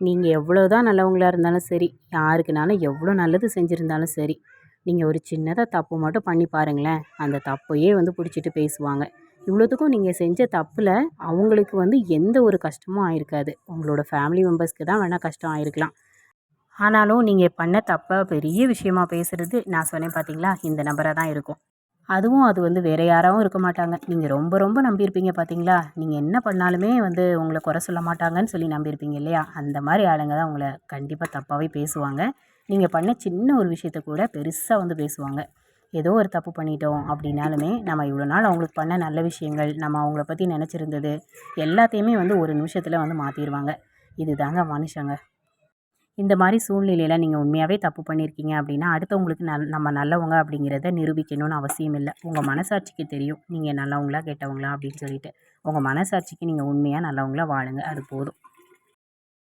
நீங்கள் எவ்வளோ தான் நல்லவங்களா இருந்தாலும் சரி, யாருக்குனாலும் எவ்வளோ நல்லது செஞ்சுருந்தாலும் சரி, நீங்கள் ஒரு சின்னதாக தப்பு மட்டும் பண்ணி பாருங்களேன், அந்த தப்பையே பிடிச்சிட்டு பேசுவாங்க. இவ்வளோத்துக்கும் நீங்கள் செஞ்ச தப்பில் அவங்களுக்கு எந்த ஒரு கஷ்டமும் ஆயிருக்காது. உங்களோட ஃபேமிலி மெம்பர்ஸ்க்கு தான் வேணால் கஷ்டம் ஆயிருக்கலாம். ஆனாலும் நீங்கள் பண்ண தப்பை பெரிய விஷயமா பேசுகிறது நான் சொன்னேன் பார்த்தீங்களா, இந்த நபராக தான் இருக்கும். அதுவும் அது வேறு யாராவும் இருக்க மாட்டாங்க. நீங்கள் ரொம்ப ரொம்ப நம்பியிருப்பீங்க பார்த்தீங்களா? நீங்கள் என்ன பண்ணாலுமே உங்கள குறை சொல்ல மாட்டாங்கன்னு சொல்லி நம்பியிருப்பீங்க இல்லையா? அந்த மாதிரி ஆளுங்க தான் உங்கள கண்டிப்பாக தப்பாகவே பேசுவாங்க. நீங்கள் பண்ண சின்ன ஒரு விஷயத்த கூட பெருசா பேசுவாங்க. ஏதோ ஒரு தப்பு பண்ணிட்டோம் அப்படின்னாலுமே, நம்ம இவ்வளோ நாள் அவங்களுக்கு பண்ண நல்ல விஷயங்கள், நம்ம அவங்கள பற்றி நினச்சிருந்தது எல்லாத்தையுமே ஒரு நிமிஷத்தில் மாற்றிருவாங்க. இதுதாங்க மனுஷங்க. இந்த மாதிரி சூழ்நிலையில் நீங்கள் உண்மையாகவே தப்பு பண்ணியிருக்கீங்க அப்படின்னா, அடுத்தவங்களுக்கு நம்ம நல்லவங்க அப்படிங்கிறத நிரூபிக்கணும்னு அவசியம் இல்லை. உங்கள் மனசாட்சிக்கு தெரியும் நீங்கள் நல்லவங்களா கெட்டவங்களா அப்படின்னு சொல்லிட்டு. உங்கள் மனசாட்சிக்கு நீங்கள் உண்மையாக நல்லவங்களா வாழுங்க, அது போதும்.